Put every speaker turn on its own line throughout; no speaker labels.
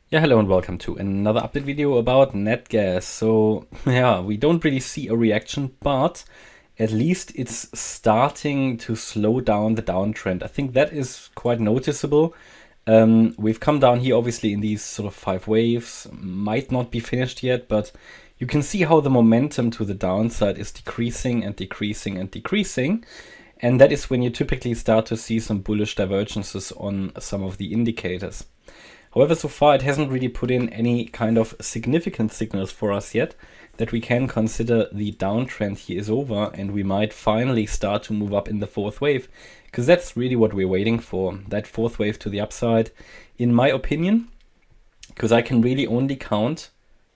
Yeah, hello and welcome to another update video about Natgas. So yeah, we don't really see a reaction, but at least it's starting to slow down the downtrend. I think that is quite noticeable. We've come down here obviously in these sort of 5 waves, might not be finished yet, but you can see how the momentum to the downside is decreasing and decreasing and decreasing. And that is when you typically start to see some bullish divergences on some of the indicators. However, so far it hasn't really put in any kind of significant signals for us yet that we can consider the downtrend here is over and we might finally start to move up in the 4th wave, because that's really what we're waiting for, that 4th wave to the upside, in my opinion, because I can really only count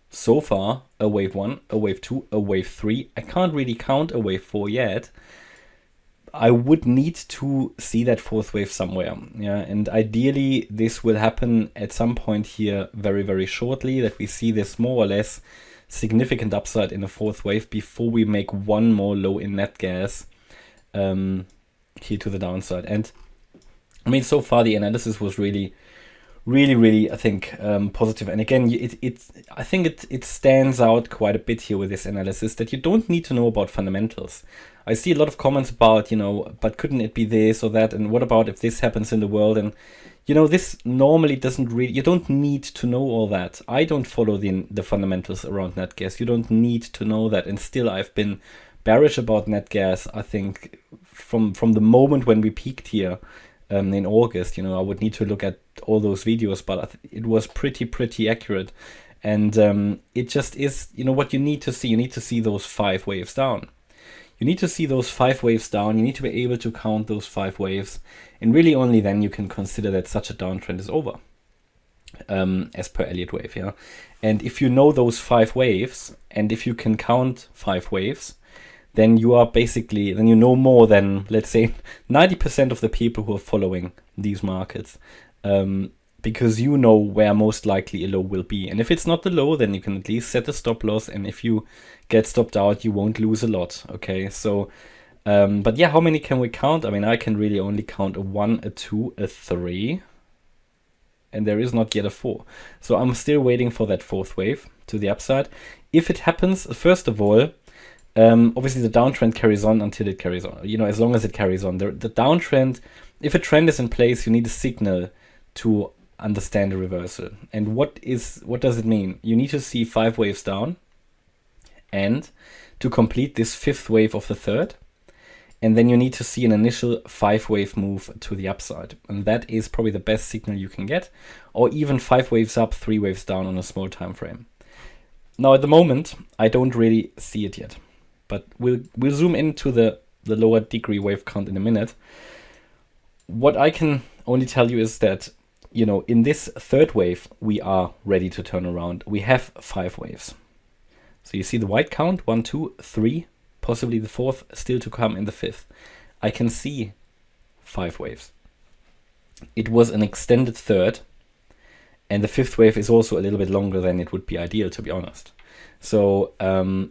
so far a wave 1, a wave 2, a wave 3. I can't really count a wave 4 yet. I would need to see that 4th wave somewhere, yeah, and ideally this will happen at some point here very, very shortly, that we see this more or less significant upside in a 4th wave before we make one more low in Natgas here to the downside. And I mean, so far the analysis was really, I think, positive. And again, I think it stands out quite a bit here with this analysis that you don't need to know about fundamentals. I see a lot of comments about, but couldn't it be this or that? And what about if this happens in the world? And, this normally doesn't really, you don't need to know all that. I don't follow the fundamentals around Natgas. You don't need to know that. And still, I've been bearish about Natgas, I think, from the moment when we peaked here. In August, I would need to look at all those videos, but it was pretty accurate. And it just is, what you need to see. You need to see those 5 waves down. You need to see those 5 waves down. You need to be able to count those 5 waves. And really only then you can consider that such a downtrend is over, as per Elliott wave, yeah. And if you know those 5 waves, and if you can count 5 waves, then you are basically, then you know more than, let's say, 90% of the people who are following these markets, because you know where most likely a low will be. And if it's not the low, then you can at least set a stop loss, and if you get stopped out, you won't lose a lot, okay? So, but yeah, how many can we count? I mean, I can really only count a 1, a 2, a 3, and there is not yet a 4. So I'm still waiting for that 4th wave to the upside. If it happens, first of all, obviously the downtrend carries on until it carries on, as long as it carries on. The downtrend, if a trend is in place, you need a signal to understand the reversal. And what does it mean? You need to see 5 waves down, and to complete this 5th wave of the 3rd, and then you need to see an initial 5 wave move to the upside. And that is probably the best signal you can get, or even 5 waves up, 3 waves down on a small time frame. Now at the moment, I don't really see it yet. But we'll zoom into the lower degree wave count in a minute. What I can only tell you is that, in this 3rd wave, we are ready to turn around. We have 5 waves. So you see the white count, 1, 2, 3, possibly the 4th still to come in the 5th. I can see 5 waves. It was an extended 3rd, and the 5th wave is also a little bit longer than it would be ideal, to be honest. So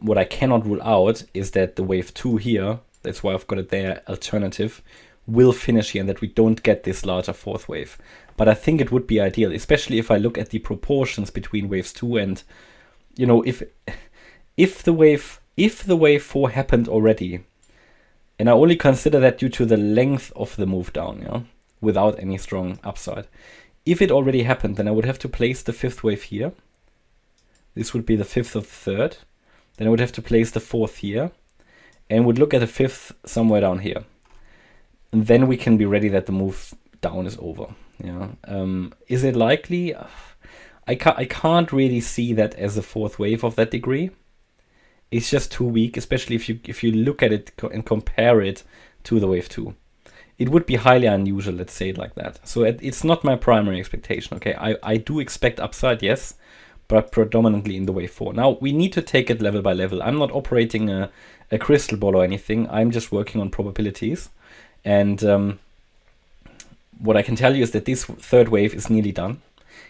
what I cannot rule out is that the wave 2 here, that's why I've got it there, alternative, will finish here, and that we don't get this larger 4th wave. But I think it would be ideal, especially if I look at the proportions between waves 2 and, if the wave 4 happened already, and I only consider that due to the length of the move down, yeah, without any strong upside. If it already happened, then I would have to place the 5th wave here. This would be the 5th of the 3rd. Then I would have to place the 4th here, and would look at the 5th somewhere down here. And then we can be ready that the move down is over. Yeah. Is it likely? I can't really see that as a 4th wave of that degree. It's just too weak, especially if you look at it and compare it to the wave 2. It would be highly unusual, let's say it like that. So it's not my primary expectation. Okay, I do expect upside, yes, but predominantly in the wave 4. Now, we need to take it level by level. I'm not operating a crystal ball or anything. I'm just working on probabilities. And what I can tell you is that this 3rd wave is nearly done.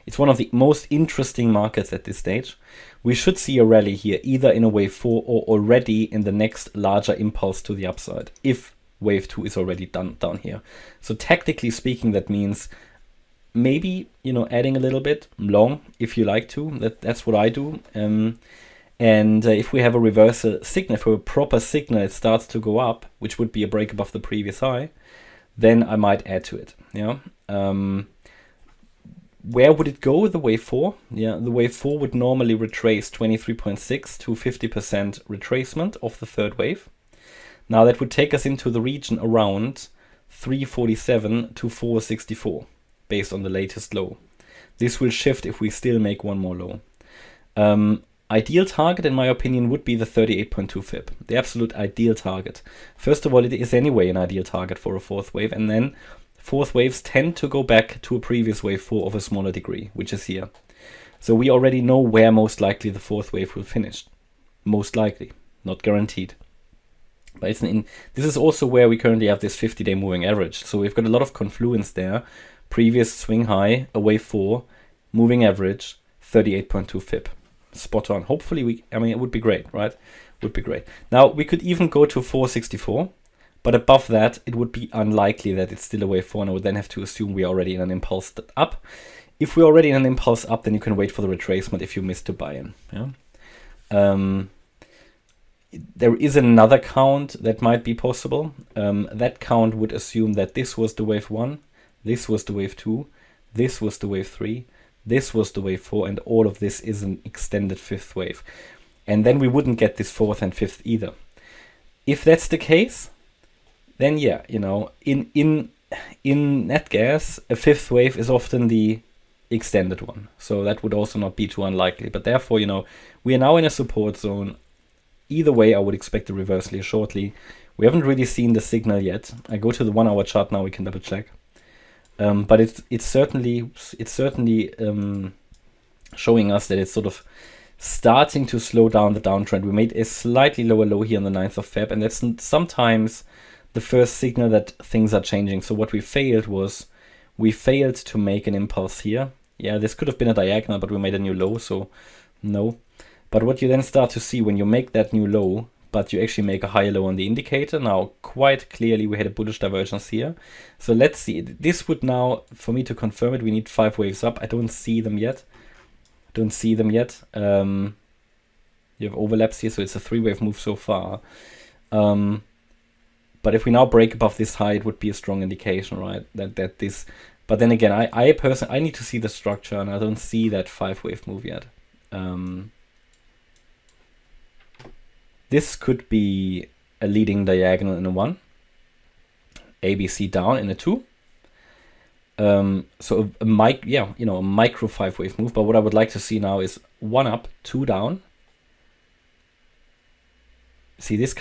It's one of the most interesting markets at this stage. We should see a rally here, either in a wave 4 or already in the next larger impulse to the upside, if wave 2 is already done down here. So tactically speaking, that means maybe, you know, adding a little bit long if you like to. That's what I do. And if we have a reversal signal, for a proper signal, it starts to go up, which would be a break above the previous high, then I might add to it. Yeah. Where would it go? The wave 4? Yeah, the wave 4 would normally retrace 23.6 to 50% retracement of the third wave. Now that would take us into the region around 347 to 464, based on the latest low. This will shift if we still make one more low. Ideal target, in my opinion, would be the 38.2 fib, the absolute ideal target. First of all, it is anyway an ideal target for a fourth wave, and then fourth waves tend to go back to a previous wave 4 of a smaller degree, which is here. So we already know where most likely the fourth wave will finish. Most likely, not guaranteed. But this is also where we currently have this 50-day moving average. So we've got a lot of confluence there. Previous swing high, a wave 4, moving average, 38.2 fib. Spot on. Hopefully it would be great, right? Would be great. Now we could even go to 464, but above that it would be unlikely that it's still a wave 4, and I would then have to assume we're already in an impulse up. If we're already in an impulse up, then you can wait for the retracement if you miss to buy in. Yeah. There is another count that might be possible. That count would assume that this was the wave 1, this was the wave 2, this was the wave 3, this was the wave 4, and all of this is an extended fifth wave. And then we wouldn't get this fourth and fifth either. If that's the case, then yeah, you know, in Natgas, a fifth wave is often the extended one. So that would also not be too unlikely. But therefore, you know, we are now in a support zone. Either way, I would expect a reversal here shortly. We haven't really seen the signal yet. I go to the 1 hour chart now, we can double check. But it's certainly showing us that it's sort of starting to slow down the downtrend. We made a slightly lower low here on the 9th of Feb, and that's sometimes the first signal that things are changing. So what we failed to make an impulse here. Yeah, this could have been a diagonal, but we made a new low, so no. But what you then start to see when you make that new low, but you actually make a higher low on the indicator. Now, quite clearly, we had a bullish divergence here. So let's see. This would now, for me to confirm it, we need 5 waves up. I don't see them yet. You have overlaps here, so it's a 3-wave move so far. But if we now break above this high, it would be a strong indication, right? That this. But then again, I personally need to see the structure, and I don't see that 5-wave move yet. This could be a leading diagonal in a 1, ABC down in a 2. So a micro 5-wave move. But what I would like to see now is 1 up, 2 down. See, this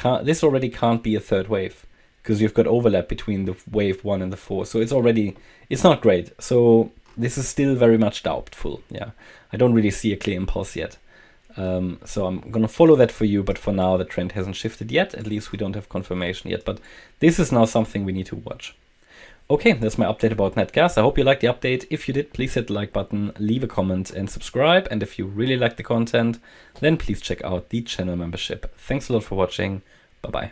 already can't be a third wave because you've got overlap between the wave 1 and the 4. So it's not great. So this is still very much doubtful. Yeah, I don't really see a clear impulse yet. So I'm going to follow that for you, but for now the trend hasn't shifted yet. At least we don't have confirmation yet, but this is now something we need to watch. Okay, that's my update about Natgas. I hope you liked the update. If you did, please hit the like button, leave a comment and subscribe. And if you really like the content, then please check out the channel membership. Thanks a lot for watching. Bye-bye.